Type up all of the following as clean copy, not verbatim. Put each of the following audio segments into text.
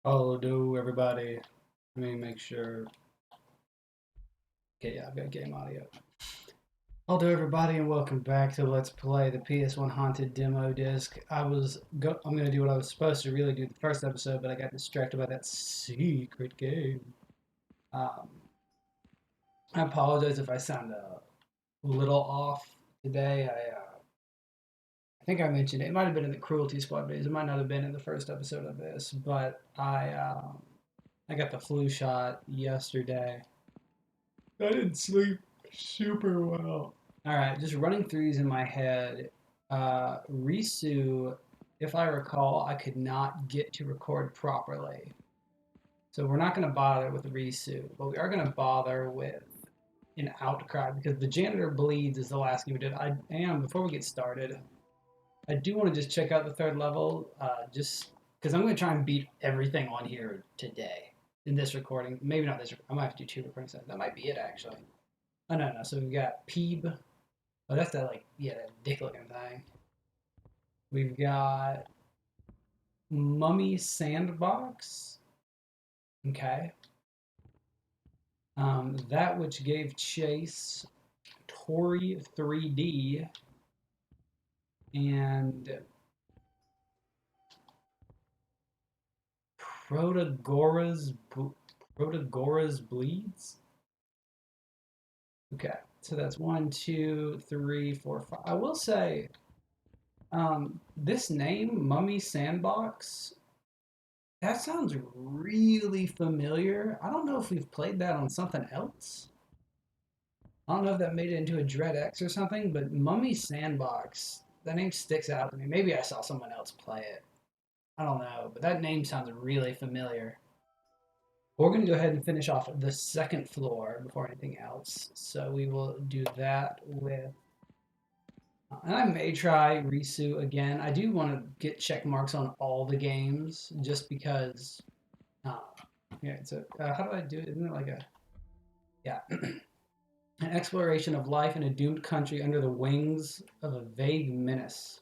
Hello, everybody. Let me make sure. Okay, yeah, I've got game audio. Hello, everybody, and welcome back to Let's Play the PS1 Haunted Demo Disc. I'm gonna do what I was supposed to really do the first episode, but I got distracted by that secret game. Um, I apologize if I sound a little off today. I think I mentioned it. It might have been in the Cruelty Squad days. It might not have been in the first episode of this, but I got the flu shot yesterday. I didn't sleep super well. All right, just running through these in my head. Risu, if I recall, I could not get to record properly. So we're not going to bother with Risu, but we are going to bother with an Outcry because the Janitor Bleeds is the last game we did. Before we get started, I do want to just check out the third level, just because I'm going to try and beat everything on here today in this recording. Maybe not this. I might have to do two recordings. That might be it, actually. Oh, no, no. So we've got Peeb. Oh, that's that, like, yeah, that dick looking thing. We've got Mummy Sandbox. Okay. That which gave chase Tori 3D and Protagoras Protagoras Bleeds. Okay. So that's one, two, three, four, five. I will say, this name, Mummy Sandbox, that sounds really familiar. I don't know if we've played that on something else. I don't know if that made it into a Dread X or something, but Mummy Sandbox, that name sticks out to me. Maybe I saw someone else play it. I don't know, but that name sounds really familiar. We're going to go ahead and finish off the second floor before anything else. So we will do that with. And I may try Risu again. I do want to get check marks on all the games just because. Uh, yeah, so how do I do it? Isn't it like a. Yeah. An exploration of life in a doomed country under the wings of a vague menace.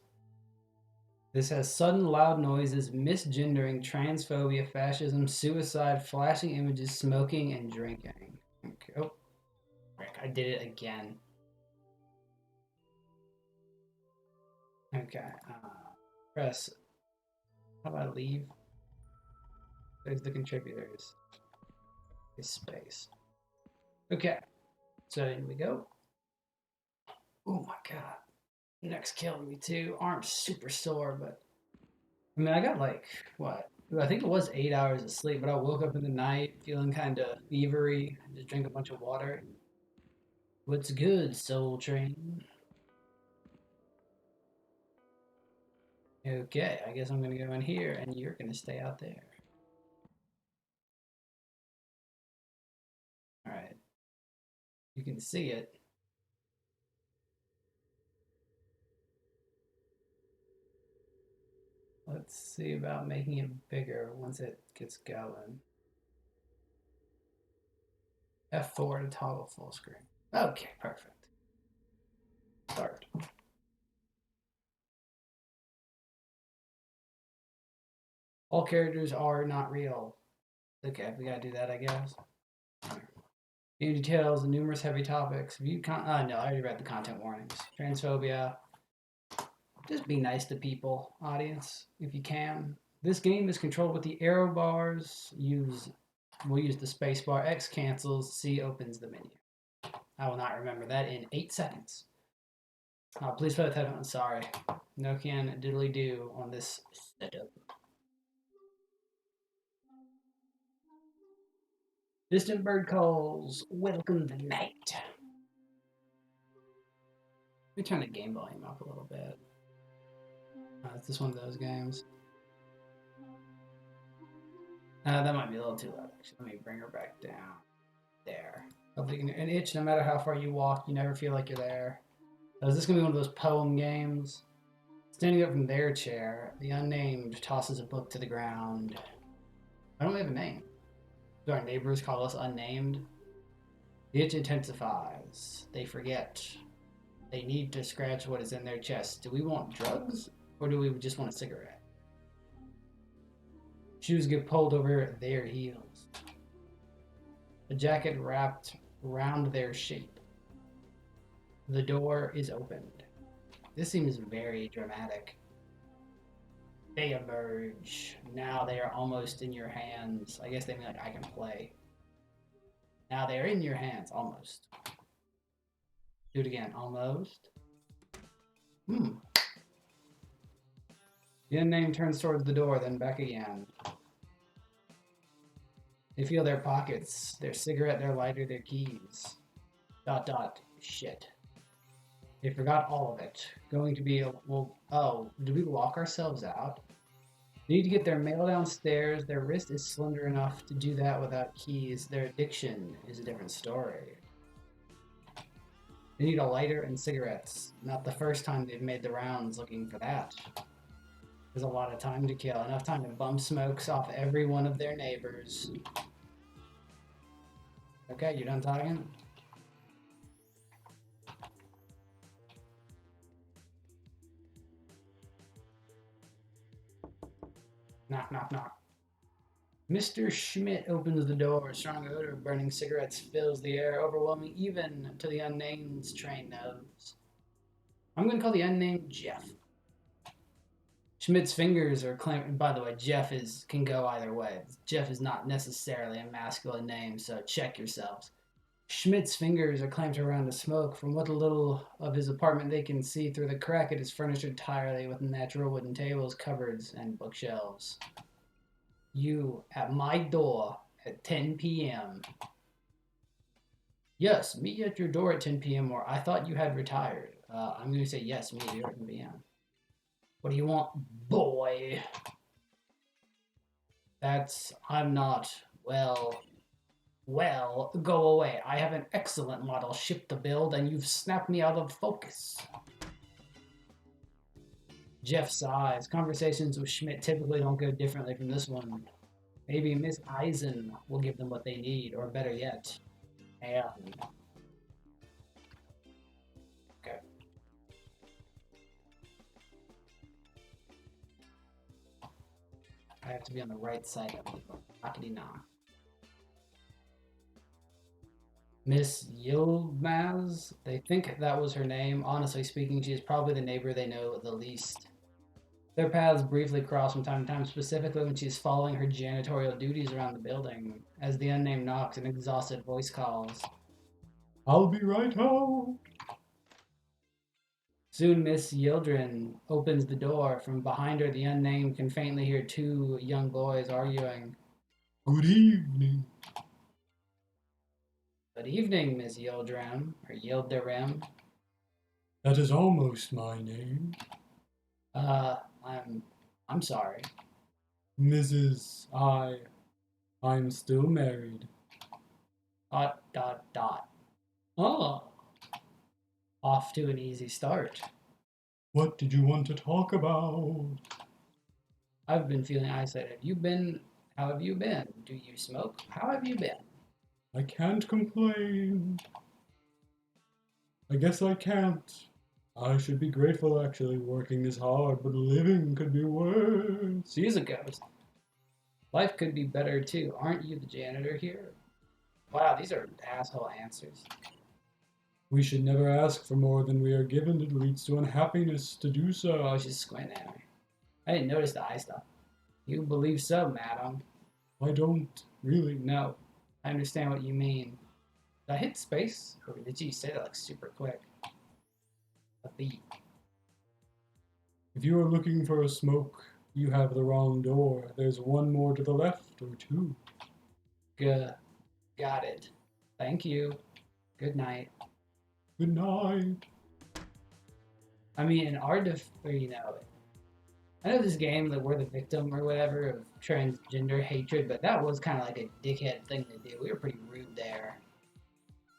This has sudden loud noises, misgendering, transphobia, fascism, suicide, flashing images, smoking, and drinking. Okay. Oh, frick, I did it again. Okay. Press. How about I leave? There's the contributors. Is space. Okay. So here we go. Oh my god. Neck's killing me too. Arm's super sore, but I mean, I got like what? I think it was 8 hours of sleep, but I woke up in the night feeling kind of fevery. I just drank a bunch of water. What's good, Soul Train? Okay, I guess I'm gonna go in here, and you're gonna stay out there. All right, you can see it. Let's see about making it bigger once it gets going. F4 to toggle full screen. Okay, perfect. Start. All characters are not real. Okay, we gotta do that, I guess. Game details, numerous heavy topics. No, I already read the content warnings. Transphobia. Just be nice to people, audience, if you can. This game is controlled with the arrow bars. We'll use the space bar. X cancels. C opens the menu. I will not remember that in 8 seconds. Please put that on. Sorry. No can diddly do on this setup. Distant bird calls. Welcome the night. Let me turn the game volume up a little bit. It's just one of those games. That might be a little too loud. Actually, let me bring her back down. There. Hopefully, an itch. No matter how far you walk, you never feel like you're there. Is this gonna be one of those poem games? Standing up from their chair, the unnamed tosses a book to the ground. I don't have a name. Do our neighbors call us unnamed? The itch intensifies. They forget. They need to scratch what is in their chest. Do we want drugs? Or do we just want a cigarette? Shoes get pulled over their heels. A jacket wrapped round their shape. The door is opened. This seems very dramatic. They emerge. Now they are almost in your hands. I guess they mean like I can play. Now they're in your hands, almost. Do it again, almost. The unnamed turns towards the door, then back again. They feel their pockets, their cigarette, their lighter, their keys. ... Shit. They forgot all of it. Going to be oh, did we lock ourselves out? They need to get their mail downstairs. Their wrist is slender enough to do that without keys. Their addiction is a different story. They need a lighter and cigarettes. Not the first time they've made the rounds looking for that. There's a lot of time to kill. Enough time to bum smokes off every one of their neighbors. Okay, you done talking? Knock, knock, knock. Mr. Schmidt opens the door. A strong odor of burning cigarettes fills the air, overwhelming even to the unnamed's trained nose. I'm going to call the unnamed Jeff. Schmidt's fingers are clamped. By the way, Jeff can go either way. Jeff is not necessarily a masculine name, so check yourselves. Schmidt's fingers are clamped around the smoke. From what little of his apartment they can see through the crack, it is furnished entirely with natural wooden tables, cupboards, and bookshelves. You at my door at 10 p.m. Yes, meet you at your door at 10 p.m. or I thought you had retired. I'm going to say yes, meet you at 10 p.m. What do you want, boy? I'm not, well, go away. I have an excellent model ship to build, and you've snapped me out of focus. Jeff sighs. Conversations with Schmidt typically don't go differently from this one. Maybe Miss Eisen will give them what they need, or better yet, and... Okay. I have to be on the right side of the knockety-knock. Miss Yilmaz? They think that was her name. Honestly speaking, she is probably the neighbor they know the least. Their paths briefly cross from time to time, specifically when she is following her janitorial duties around the building. As the unnamed knocks, an exhausted voice calls, "I'll be right home." Soon Miss Yildren opens the door. From behind her, the unnamed can faintly hear two young boys arguing. "Good evening." "Good evening, Miss Yildren, or Yildirim." "That is almost my name." I'm sorry." "Mrs. I'm still married." ... Oh, off to an easy start. "What did you want to talk about?" "I've been feeling isolated. How have you been? Do you smoke? How have you been?" "I can't complain. I guess I can't. I should be grateful actually working this hard, but living could be worse." She's a ghost. "Life could be better too. Aren't you the janitor here?" Wow, these are asshole answers. "We should never ask for more than we are given. It leads to unhappiness to do so." Oh, she's squinting at me. I didn't notice the eye stuff. "You believe so, madam?" "I don't really." "No, I understand what you mean." Did I hit space? Or did you say that like super quick? A beat. "If you are looking for a smoke, you have the wrong door. There's one more to the left, or two." Got it. Thank you. Good night." "Good night." I mean, in our I know this game that we're the victim or whatever of transgender hatred, but that was kind of like a dickhead thing to do. We were pretty rude there.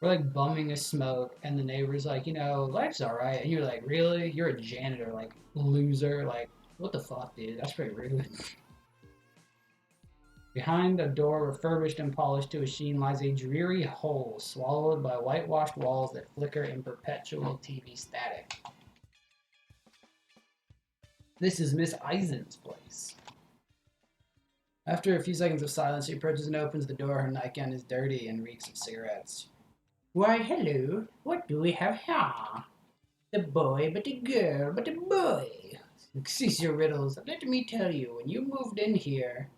We're like bumming a smoke, and the neighbor's like, life's alright. And you're like, really? You're a janitor, like, loser. Like, what the fuck, dude? That's pretty rude. Behind a door refurbished and polished to a sheen lies a dreary hole swallowed by whitewashed walls that flicker in perpetual TV static. This is Miss Eisen's place. After a few seconds of silence, she approaches and opens the door. Her nightgown is dirty and reeks of cigarettes. Why, hello. What do we have here? The boy, but the girl, but the boy. Cease your riddles. Let me tell you, when you moved in here,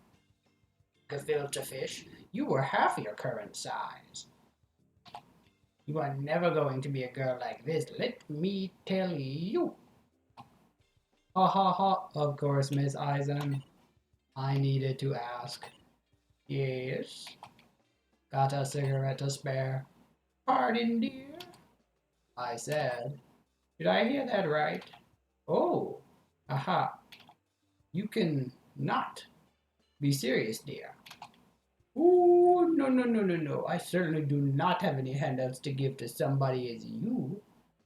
gefilte fish, you were half your current size. You are never going to be a girl like this, let me tell you. Ha ha ha, of course, Miss Eisen. I needed to ask. Yes? Got a cigarette to spare? Pardon, dear? I said. Did I hear that right? Oh, aha. You can not be serious, dear. Ooh, no, no, no, no, no. I certainly do not have any handouts to give to somebody as you.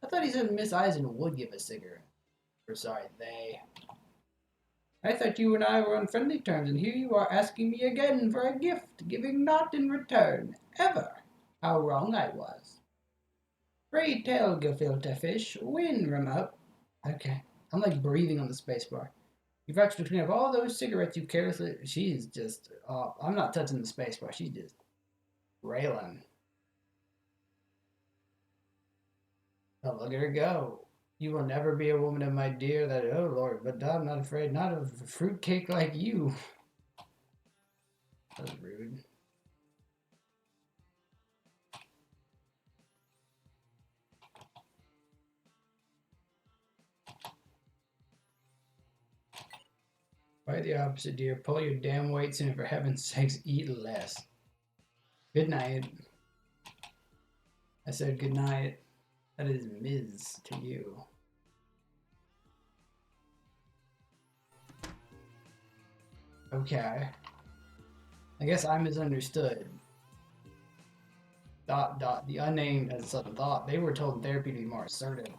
I thought he said Miss Eisen would give a cigarette. Or sorry, they. I thought you and I were on friendly terms, and here you are asking me again for a gift, giving naught in return. Ever. How wrong I was. Pray tell, gefilte fish, when remote. Okay. I'm like breathing on the spacebar. You've actually cleaned up all those cigarettes you carelessly. She's just. I'm not touching the spacebar. She's just railing. Oh, look at her go. You will never be a woman of my dear. That oh Lord, but I'm not afraid. Not of a fruitcake like you. That was rude. Quite the opposite, dear. Pull your damn weights in, and for heaven's sakes, eat less. Good night. I said good night. That is Ms. to you. Okay. I guess I misunderstood. Dot dot. The unnamed as a sudden thought. They were told in therapy to be more assertive.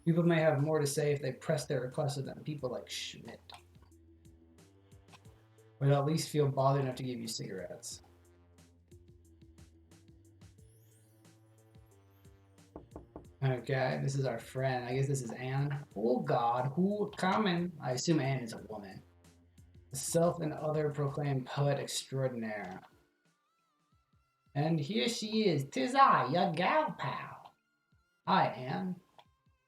People may have more to say if they press their requests than people like Schmidt. But at least feel bothered enough to give you cigarettes. Okay, this is our friend. I guess this is Anne. Oh God, who coming? I assume Anne is a woman. The self and other proclaimed poet extraordinaire. And here she is. 'Tis I, your gal pal. Hi, Anne.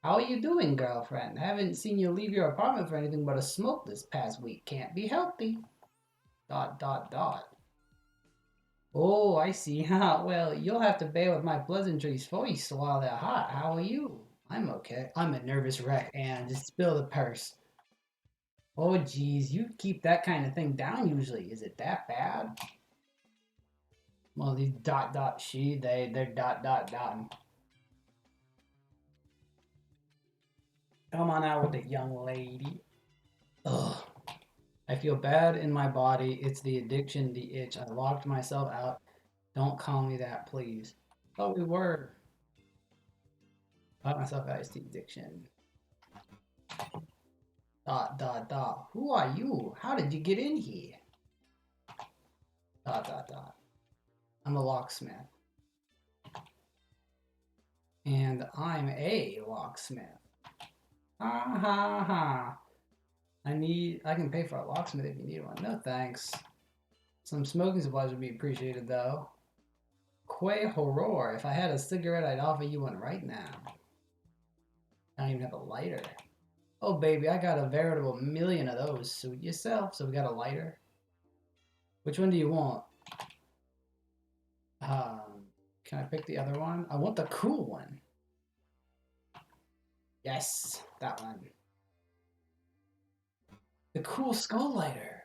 How are you doing, girlfriend? Haven't seen you leave your apartment for anything but a smoke this past week. Can't be healthy. Dot dot dot. Oh, I see. Well, you'll have to bear with my pleasantries first while they're hot. How are you? I'm okay. I'm a nervous wreck, and just spill the purse. Oh, geez, you keep that kind of thing down usually. Is it that bad? Well, these dot dot she, they're dot dot dot. Come on out with it, young lady. Ugh. I feel bad in my body. It's the addiction, the itch. I locked myself out. Don't call me that, please. Oh, we were. Locked myself out. It's the addiction. Dot dot dot. Who are you? How did you get in here? Dot dot dot. I'm a locksmith. And I'm a locksmith. Ha ha ha. I can pay for a locksmith if you need one. No thanks. Some smoking supplies would be appreciated though. Que horror. If I had a cigarette, I'd offer you one right now. I don't even have a lighter. Oh baby, I got a veritable million of those. Suit yourself. So we got a lighter. Which one do you want? Can I pick the other one? I want the cool one. Yes, that one. The cool skull lighter.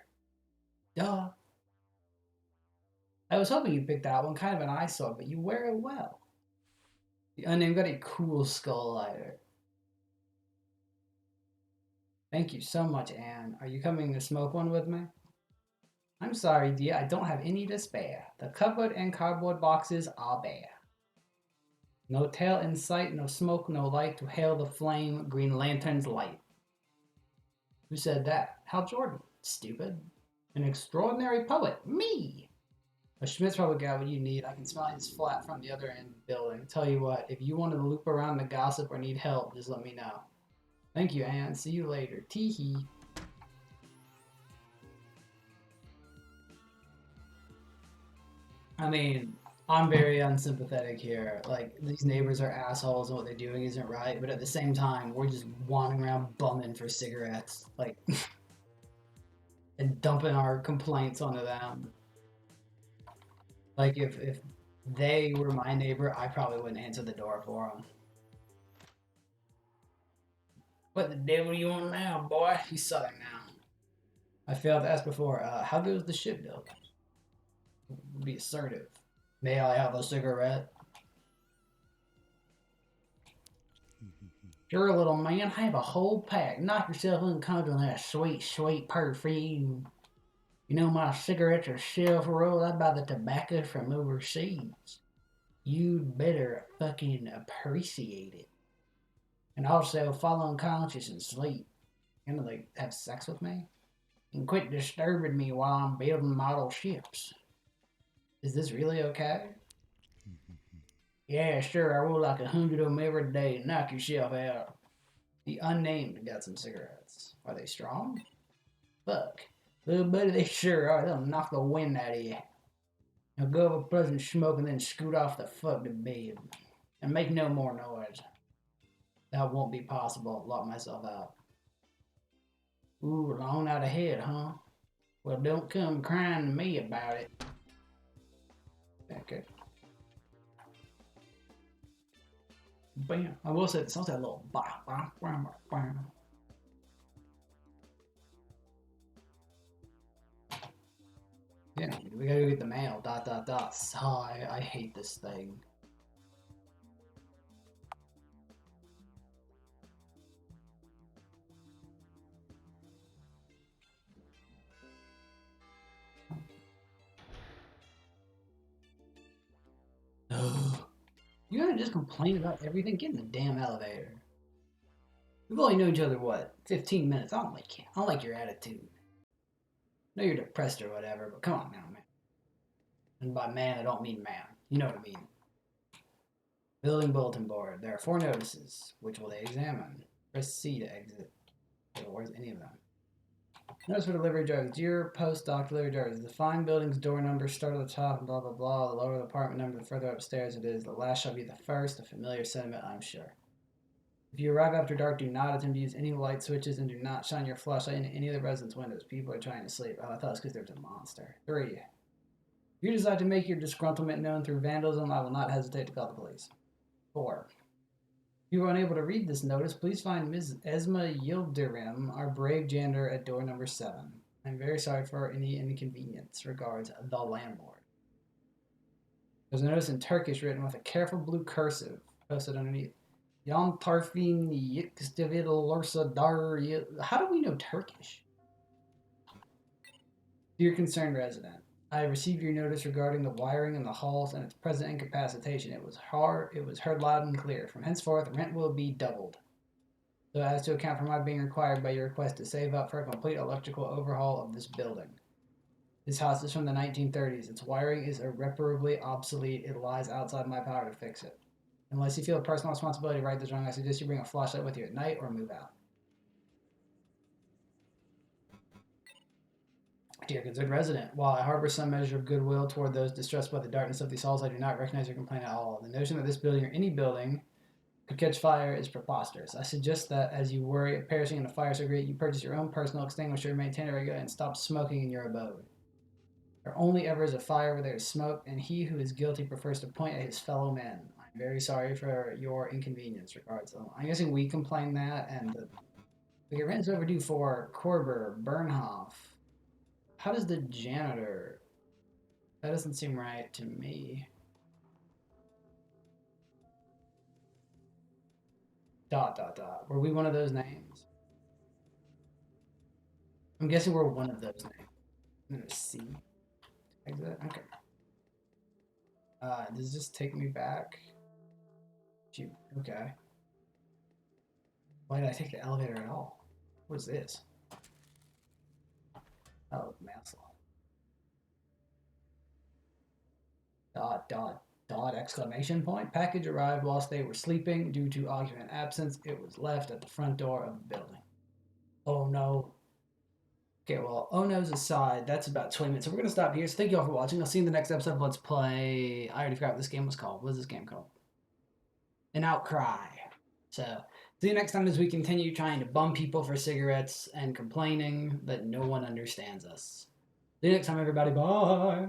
Duh. I was hoping you'd pick that one, kind of an eyesore, but you wear it well. The unnamed got a cool skull lighter. Thank you so much, Anne. Are you coming to smoke one with me? I'm sorry, dear, I don't have any to spare. The cupboard and cardboard boxes are bare. No tail in sight, no smoke, no light to hail the flame, Green Lantern's light. Who said that? Hal Jordan. Stupid. An extraordinary poet. Me! But Schmidt's probably got what you need. I can smell his flat from the other end of the building. Tell you what, if you want to loop around the gossip or need help, just let me know. Thank you, Anne. See you later. Tee-hee. I mean, I'm very unsympathetic here. Like, these neighbors are assholes and what they're doing isn't right, but at the same time, we're just wandering around bumming for cigarettes, like, and dumping our complaints onto them. Like, if they were my neighbor, I probably wouldn't answer the door for them. What the devil you want now, boy? He's southern now. I failed to ask before, how goes the shipbuilding? Be assertive. May I have a cigarette? Sure, little man, have a whole pack. Knock yourself unconscious on that sweet, sweet perfume. You know my cigarettes are self-rolled. I buy the tobacco from overseas. You'd better fucking appreciate it. And also, fall unconscious and sleep. You gonna, like, have sex with me? And quit disturbing me while I'm building model ships. Is this really okay? Yeah, sure, I will like 100 of them every day. Knock yourself out. The unnamed got some cigarettes. Are they strong? Fuck. Little buddy, they sure are. They'll knock the wind out of you. Now go have a pleasant smoke and then scoot off the fuck to bed. And make no more noise. That won't be possible. I'll lock myself out. Ooh, long night ahead, huh? Well, don't come crying to me about it. Okay. Bam. I will say, it sounds like a little bah, bah, bah, bah, bah. Yeah, we gotta go get the mail. Dot, dot, dot. Sigh. I hate this thing. You gotta just complain about everything. Get in the damn elevator. We've only known each other, what, 15 minutes? I don't like you. I don't like your attitude. I know you're depressed or whatever, but come on now, man. And by man, I don't mean man. You know what I mean. Building bulletin board. There are 4 notices. Which will they examine? Press C to exit. Where's any of them? Notice for delivery drivers. Dear post doc delivery drivers. The fine building's door number start at the top and blah blah blah. The lower the apartment number, the further upstairs it is. The last shall be the first. A familiar sentiment, I'm sure. If you arrive after dark, do not attempt to use any light switches and do not shine your flashlight into any of the residents' windows. People are trying to sleep. Oh, I thought it was because there was a monster. 3. If you decide to make your disgruntlement known through vandalism, I will not hesitate to call the police. 4. If you are unable to read this notice, please find Ms. Esma Yildirim, our brave janitor, at door number 7. I'm very sorry for any inconvenience. Regards, the landlord. There's a notice in Turkish written with a careful blue cursive posted underneath. Yan Tarfin Yikstivid Lorsa Dar. How do we know Turkish? Dear concerned resident, I have received your notice regarding the wiring in the halls and its present incapacitation. It was heard loud and clear. From henceforth, rent will be doubled, so as to account for my being required by your request to save up for a complete electrical overhaul of this building. This house is from the 1930s. Its wiring is irreparably obsolete. It lies outside my power to fix it. Unless you feel a personal responsibility to right this wrong, I suggest you bring a flashlight with you at night or move out. Dear concerned resident, while I harbor some measure of goodwill toward those distressed by the darkness of these halls, I do not recognize your complaint at all. The notion that this building or any building could catch fire is preposterous. I suggest that as you worry of perishing in a fire so great, you purchase your own personal extinguisher, maintain it regularly, and stop smoking in your abode. There only ever is a fire where there is smoke, and he who is guilty prefers to point at his fellow men. I'm very sorry for your inconvenience. Regards. I'm guessing we complain that, and the rent's overdue for Korber, Bernhoff. How does the janitor? That doesn't seem right to me. Dot dot dot. Were we one of those names? I'm guessing we're one of those names. I'm gonna see. Exit. Okay. Does this take me back? Shoot. Okay. Why did I take the elevator at all? What is this? Oh, Maslow. Dot dot dot exclamation point. Package arrived whilst they were sleeping. Due to occupant absence, it was left at the front door of the building. Oh no. Okay, well, oh no's aside, that's about 20 minutes. So we're going to stop here. So thank you all for watching. I'll see you in the next episode of Let's Play. I already forgot what this game was called. What is this game called? An Outcry. So see you next time as we continue trying to bum people for cigarettes and complaining that no one understands us. See you next time, everybody. Bye.